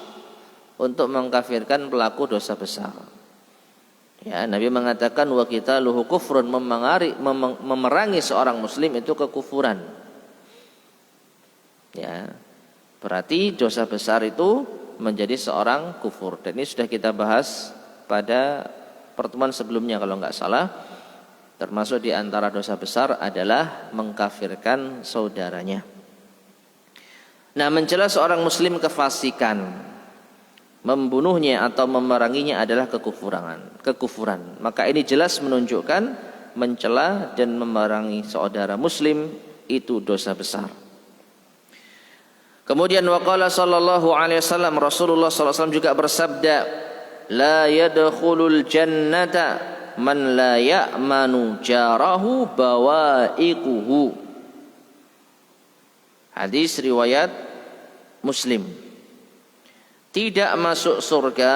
untuk mengkafirkan pelaku dosa besar. Ya, Nabi mengatakan wa qitaluhu kufrun, memerangi seorang muslim itu kekufuran. Ya. Berarti dosa besar itu menjadi seorang kufur. Dan ini sudah kita bahas pada pertemuan sebelumnya kalau enggak salah. Termasuk di antara dosa besar adalah mengkafirkan saudaranya. Nah, mencela seorang muslim kefasikan, membunuhnya atau memeranginya adalah kekufuran. Maka ini jelas menunjukkan mencela dan memerangi saudara muslim itu dosa besar. Kemudian waqala sallallahu alaihi wasallam, Rasulullah sallallahu alaihi wasallam juga bersabda, la yadkhulul jannata man la ya'manu jarahu bawa'iquhu. Hadis riwayat Muslim. Tidak masuk surga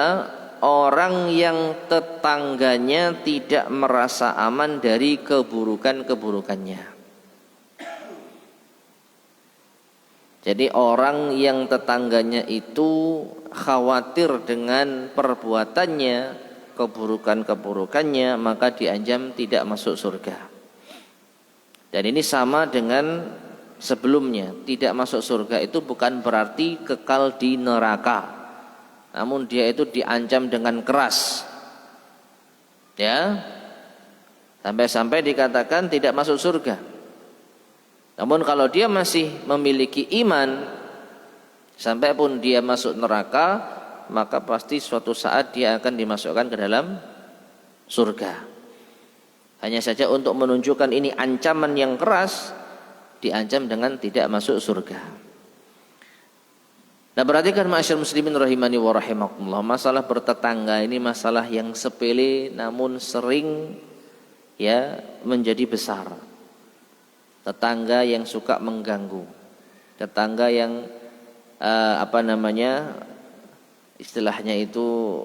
orang yang tetangganya tidak merasa aman dari keburukan-keburukannya. Jadi orang yang tetangganya itu khawatir dengan perbuatannya, keburukan-keburukannya, maka diancam tidak masuk surga. Dan ini sama dengan sebelumnya tidak masuk surga itu bukan berarti kekal di neraka, namun dia itu diancam dengan keras, ya, sampai-sampai dikatakan tidak masuk surga. Namun kalau dia masih memiliki iman, sampai pun dia masuk neraka, maka pasti suatu saat dia akan dimasukkan ke dalam surga. Hanya saja untuk menunjukkan ini ancaman yang keras, diancam dengan tidak masuk surga. Nah, perhatikan ma'asyiral muslimin rahimani wa rahimakumullah, masalah bertetangga ini masalah yang sepele namun sering ya menjadi besar. Tetangga yang suka mengganggu, tetangga yang istilahnya itu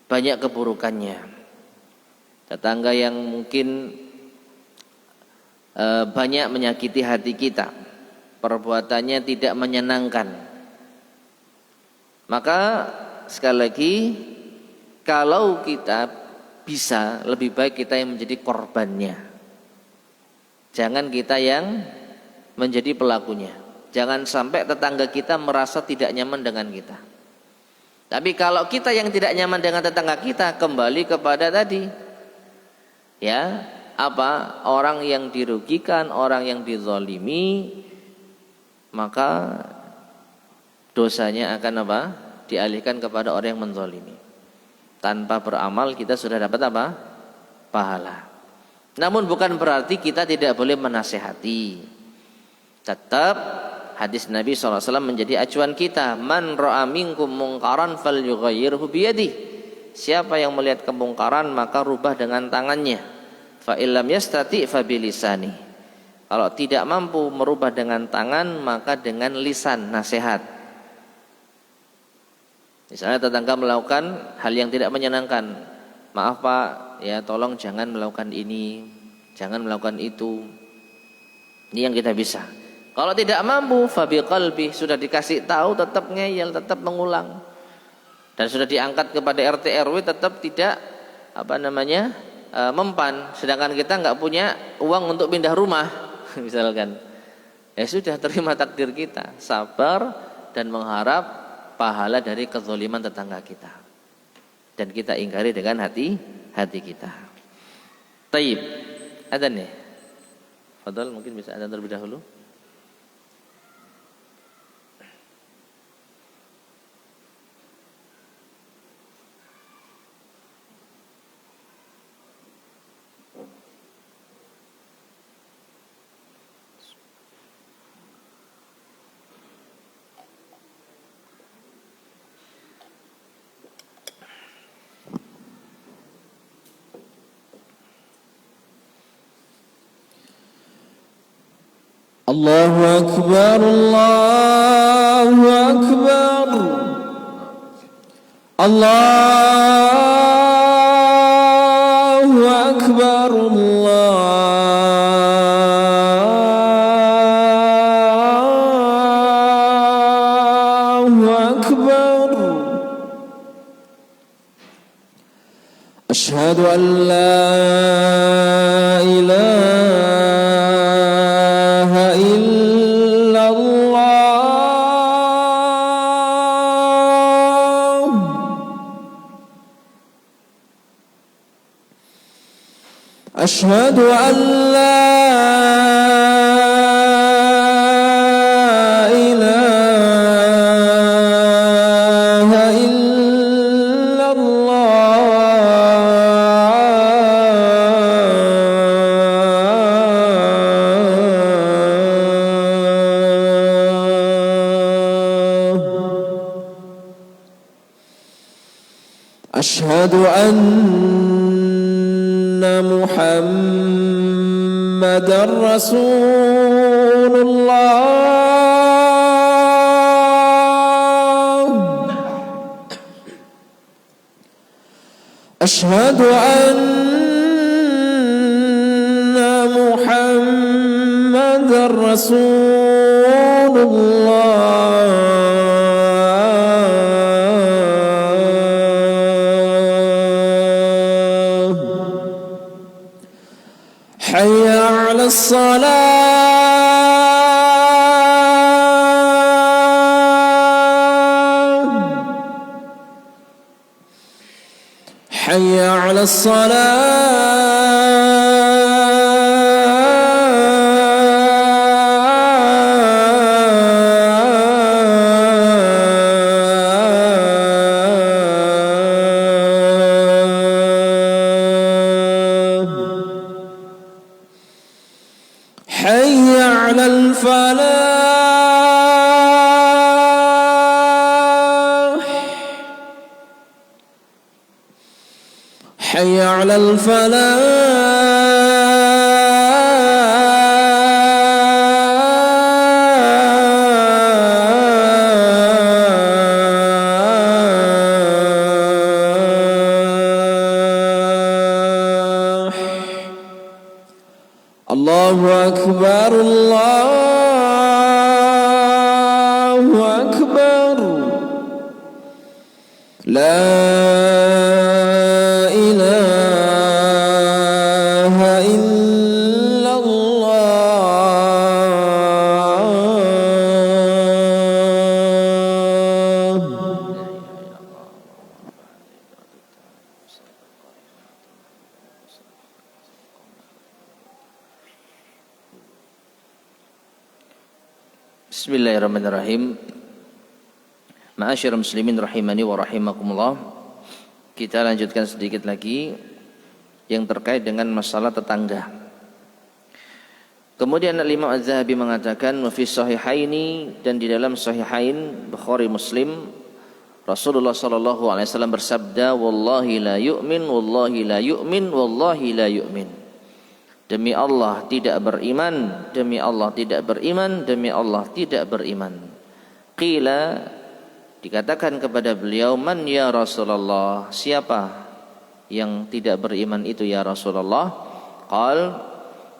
banyak keburukannya, tetangga yang mungkin banyak menyakiti hati kita, perbuatannya tidak menyenangkan. Maka sekali lagi, kalau kita bisa, lebih baik kita yang menjadi korbannya, jangan kita yang menjadi pelakunya. Jangan sampai tetangga kita merasa tidak nyaman dengan kita. Tapi kalau kita yang tidak nyaman dengan tetangga kita, kembali kepada tadi, ya, orang yang dirugikan, orang yang dizalimi, maka dosanya akan dialihkan kepada orang yang menzalimi. Tanpa beramal kita sudah dapat pahala. Namun bukan berarti kita tidak boleh menasihati. Tetap hadis Nabi SAW menjadi acuan kita. Man ra'a minkum mungkaran falyughayyirhu biyadihi. Siapa yang melihat kemungkaran maka rubah dengan tangannya. Fa illam yastati fa bilisani. Kalau tidak mampu merubah dengan tangan, maka dengan lisan, nasihat. Misalnya tetangga melakukan hal yang tidak menyenangkan, maaf Pak, ya tolong jangan melakukan ini, jangan melakukan itu. Ini yang kita bisa. Kalau tidak mampu, fa biqalbi, sudah dikasih tahu tetap ngeyel, tetap mengulang. Dan sudah diangkat kepada RT RW tetap tidak mempan, sedangkan kita nggak punya uang untuk pindah rumah misalkan, ya sudah, terima takdir kita, sabar dan mengharap pahala dari kezaliman tetangga kita, dan kita ingkari dengan hati kita. Taib, ada nih, Fadal mungkin bisa ada terlebih dahulu. Allahu Akbar, Allahu Akbar, Allahu Akbar, Allahu Akbar. Asyhadu an la ilaha illallah. Asyhadu an la ilaha illallah. Asyhadu anna Muhammadar Rasulullah. Asyhadu anna Muhammadar Rasulullah. Hayya 'alas salah. حي على الصلاة حي على الفلاح حي على الفلاح الله أكبر الله أكبر لا إله إلا الله Bismillahirrahmanirrahim. Ma'asyiral muslimin rahimani wa rahimakumullah. Kita lanjutkan sedikit lagi yang terkait dengan masalah tetangga. Kemudian Imam Az-Zahabi mengatakan wa fi sahihaini, dan di dalam sahihain Bukhari Muslim, Rasulullah sallallahu alaihi wasallam bersabda, wallahi la yu'min, wallahi la yu'min, wallahi la yu'min. Demi Allah tidak beriman, demi Allah tidak beriman, demi Allah tidak beriman. Qila, dikatakan kepada beliau, man ya Rasulullah, siapa yang tidak beriman itu ya Rasulullah? Qal,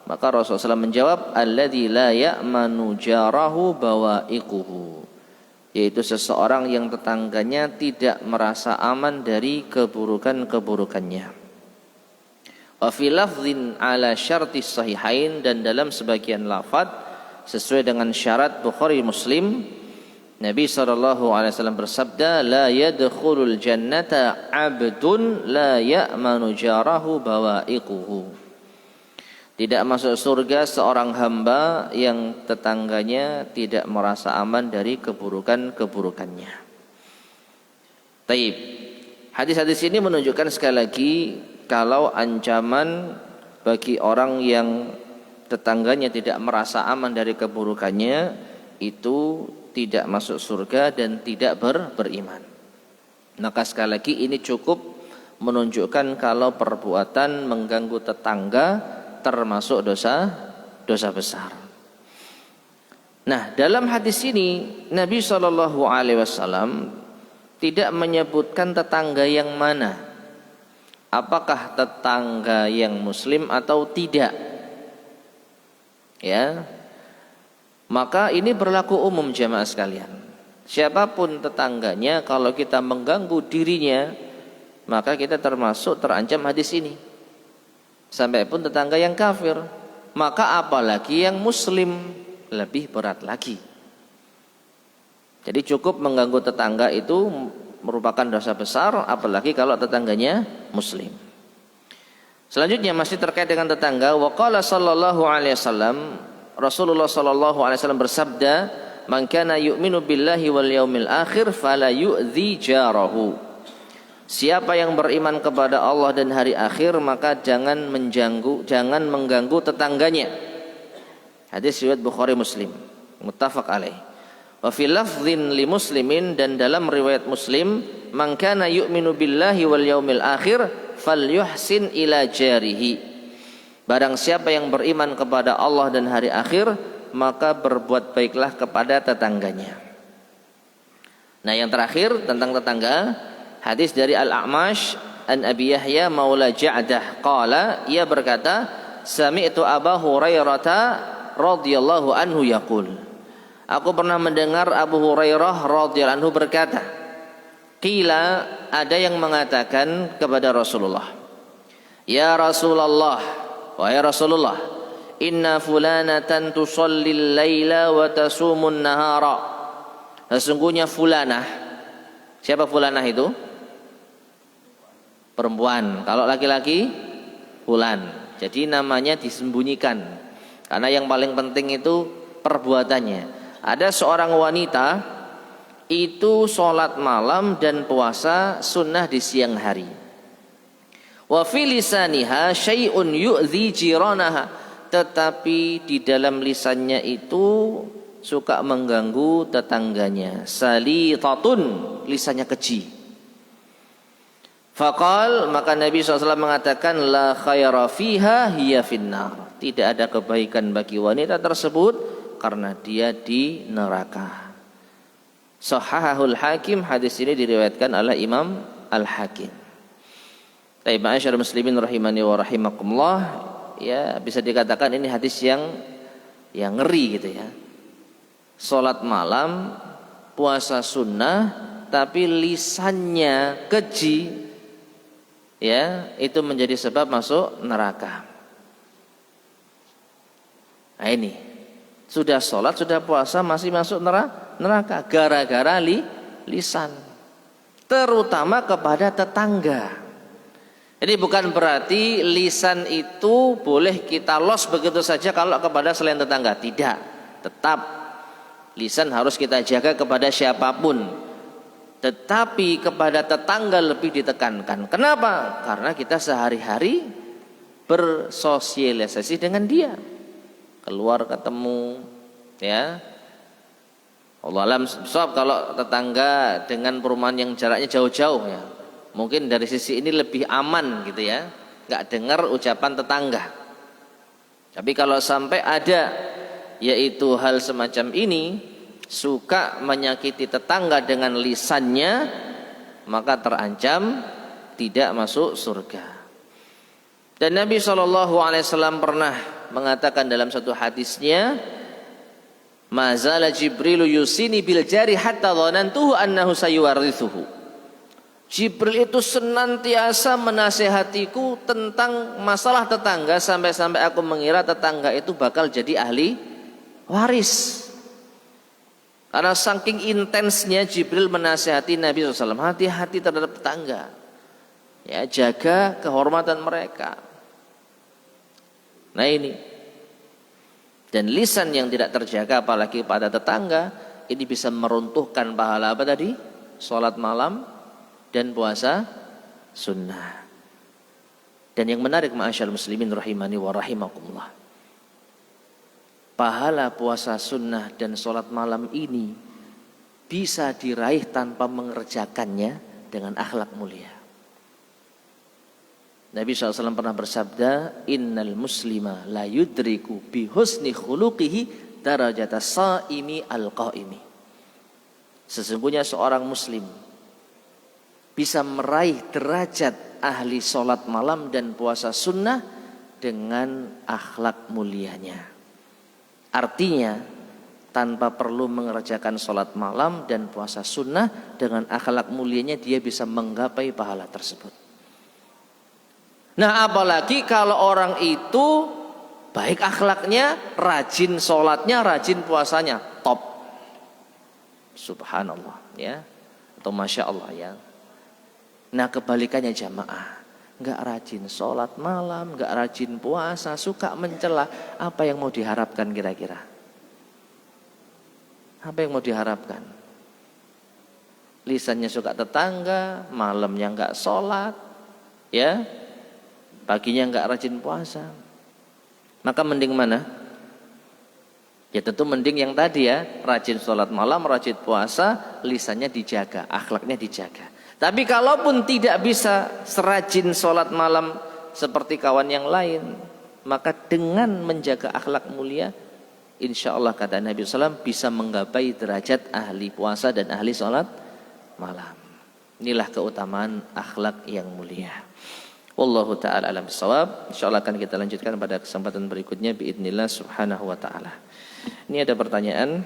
maka Rasulullah SAW menjawab, alladzi la ya'manu jarahu bawa'iquhu, yaitu seseorang yang tetangganya tidak merasa aman dari keburukan-keburukannya. Wa fi lafdhin ala syartis sahihain, dan dalam sebagian lafaz sesuai dengan syarat Bukhari Muslim, Nabi SAW bersabda, la yadkhulul jannata abdun la ya'manu jarahu bawa'iquhu. Tidak masuk surga seorang hamba yang tetangganya tidak merasa aman dari keburukan-keburukannya. Taib. Hadis-hadis ini menunjukkan sekali lagi kalau ancaman bagi orang yang tetangganya tidak merasa aman dari keburukannya itu tidak masuk surga dan tidak beriman. Maka sekali lagi ini cukup menunjukkan kalau perbuatan mengganggu tetangga termasuk dosa besar. Nah, dalam hadis ini Nabi SAW tidak menyebutkan tetangga yang mana, apakah tetangga yang muslim atau tidak, ya. Maka ini berlaku umum jamaah sekalian. Siapapun tetangganya, kalau kita mengganggu dirinya, maka kita termasuk terancam hadis ini. Sampai pun tetangga yang kafir, maka apalagi yang muslim, lebih berat lagi. Jadi cukup mengganggu tetangga itu merupakan dosa besar, apalagi kalau tetangganya muslim. Selanjutnya masih terkait dengan tetangga, waqala sallallahu alaihi wasallam, Rasulullah sallallahu alaihi wasallam bersabda, man kana yu'minu billahi wal yaumil akhir fala yu'dzi jarahu. Siapa yang beriman kepada Allah dan hari akhir, maka jangan mengganggu tetangganya. Hadis riwayat Bukhari Muslim, muttafaq alaih. Wa fi lafdhin li muslimin, dan dalam riwayat Muslim, man kana yu'minu billahi wal yaumil akhir falyuhsin ila jarihi. Barang siapa yang beriman kepada Allah dan hari akhir, maka berbuat baiklah kepada tetangganya. Nah, yang terakhir tentang tetangga, hadis dari Al-A'mash an Abi Yahya maula Ja'dah qala, ia berkata, sami'tu Abu Hurairah radhiyallahu anhu yaqul, aku pernah mendengar Abu Hurairah radhiyallahu anhu berkata, qila, ada yang mengatakan kepada Rasulullah, ya Rasulullah, wahai Rasulullah, inna fulanatan tusallil laila wa tasumun nahara. Sesungguhnya fulanah, siapa fulanah itu? perempuan, kalau laki-laki fulan. Jadi namanya disembunyikan. Karena yang paling penting itu perbuatannya. Ada seorang wanita itu sholat malam dan puasa sunnah di siang hari. Wa fi lisaniha syai'un yu'dhi jiranaha, tetapi di dalam lisannya itu suka mengganggu tetangganya. Salitatun, lisannya keji. Faqal, maka Nabi SAW mengatakan la khaira fiha hiya finnar, tidak ada kebaikan bagi wanita tersebut karena dia di neraka. Sahahahul Hakim, hadis ini diriwayatkan oleh Imam Al-Hakim. Baik, ma'asyiral muslimin rahimani wa rahimakumullah, ya bisa dikatakan ini hadis yang ngeri gitu ya. Salat malam, puasa sunnah, tapi lisannya keji, ya, itu menjadi sebab masuk neraka. Nah ini, sudah sholat, sudah puasa, masih masuk neraka gara-gara lisan, terutama kepada tetangga. Ini bukan berarti lisan itu boleh kita los begitu saja kalau kepada selain tetangga, tidak. Tetap lisan harus kita jaga kepada siapapun, tetapi kepada tetangga lebih ditekankan. Kenapa? Karena kita sehari-hari bersosialisasi dengan dia, keluar ketemu, ya. Allah alam sebab kalau tetangga dengan perumahan yang jaraknya jauh-jauh, ya, mungkin dari sisi ini lebih aman gitu ya, nggak dengar ucapan tetangga. Tapi kalau sampai ada yaitu hal semacam ini, suka menyakiti tetangga dengan lisannya, maka terancam tidak masuk surga. Dan Nabi SAW pernah mengatakan dalam satu hadisnya, mazala Jibril yusini bil jari hatta dhanantuhu annahu sayuwarithuhu. Jibril itu senantiasa menasihatiku tentang masalah tetangga sampai-sampai aku mengira tetangga itu bakal jadi ahli waris. Karena saking intensnya Jibril menasihati Nabi SAW, hati-hati terhadap tetangga, ya, jaga kehormatan mereka. Nah ini, dan lisan yang tidak terjaga apalagi pada tetangga, ini bisa meruntuhkan pahala apa tadi? Sholat malam dan puasa sunnah. Dan yang menarik ma'asyal muslimin rahimani wa rahimakumullah, pahala puasa sunnah dan sholat malam ini bisa diraih tanpa mengerjakannya dengan akhlak mulia. Nabi SAW pernah bersabda, innal muslima la yudriku bi husni khuluqihi darajata saimi al-qaimi. Sesungguhnya seorang muslim bisa meraih derajat ahli sholat malam dan puasa sunnah dengan akhlak mulianya. Artinya tanpa perlu mengerjakan sholat malam dan puasa sunnah, dengan akhlak mulianya dia bisa menggapai pahala tersebut. Nah apalagi kalau orang itu baik akhlaknya, rajin sholatnya, rajin puasanya, top, subhanallah, ya, atau masya Allah, ya. Nah kebalikannya jamaah, nggak rajin sholat malam, nggak rajin puasa, suka mencela, apa yang mau diharapkan kira-kira? Apa yang mau diharapkan? Lisannya suka tetangga, malamnya nggak sholat, ya, paginya nggak rajin puasa. Maka mending mana? Ya tentu mending yang tadi, ya, rajin sholat malam, rajin puasa, lisannya dijaga, akhlaknya dijaga. Tapi kalaupun tidak bisa serajin sholat malam seperti kawan yang lain, maka dengan menjaga akhlak mulia, insya Allah kata Nabi SAW bisa menggapai derajat ahli puasa dan ahli sholat malam. Inilah keutamaan akhlak yang mulia. Wallahu ta'ala alam bisawab. Insya Allah akan kita lanjutkan pada kesempatan berikutnya biidznillah subhanahu wa ta'ala. Ini ada pertanyaan.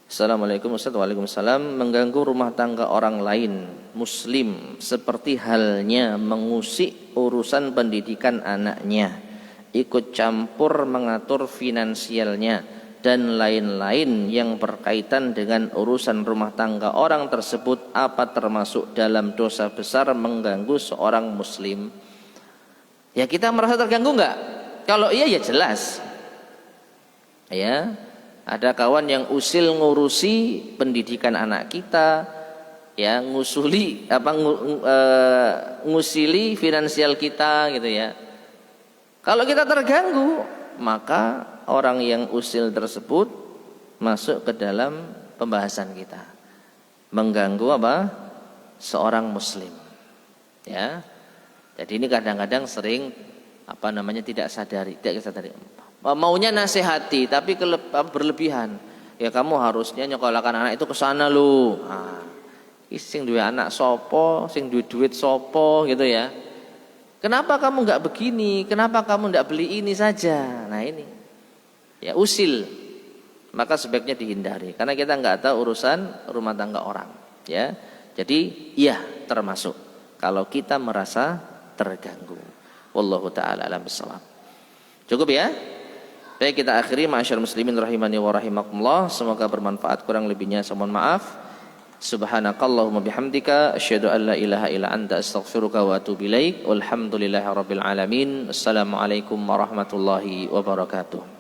Assalamualaikum Ustaz. Waalaikumsalam. Mengganggu rumah tangga orang lain muslim seperti halnya mengusik urusan pendidikan anaknya, ikut campur mengatur finansialnya, dan lain-lain yang berkaitan dengan urusan rumah tangga orang tersebut, apa termasuk dalam dosa besar mengganggu seorang muslim? Ya, kita merasa terganggu enggak? Kalau iya ya jelas. Ya, ada kawan yang usil ngurusi pendidikan anak kita, ya, ngusili finansial kita gitu ya. Kalau kita terganggu, maka orang yang usil tersebut masuk ke dalam pembahasan kita, mengganggu apa? Seorang muslim. Ya. Jadi ini kadang-kadang sering tidak sadari. Maunya nasihati tapi berlebihan. Ya, kamu harusnya nyekolahkan anak itu ke sana lu. Nah, sing duwe anak sopo, sing duwe duit sopo gitu ya. Kenapa kamu enggak begini? Kenapa kamu enggak beli ini saja? Nah ini, ya usil, maka sebaiknya dihindari karena kita enggak tahu urusan rumah tangga orang. Ya, jadi iya termasuk kalau kita merasa terganggu. Wallahu taala alam bissawab. Cukup ya? Baik, kita akhiri ma'asyiral muslimin rahimani wa rahimakumullah. Semoga bermanfaat, kurang lebihnya saya mohon maaf. Subhanakallahumma bihamdika asyhadu an la ilaha illa anta astaghfiruka wa atubu ilaik. Walhamdulillahirabbil alamin. Assalamualaikum warahmatullahi wabarakatuh.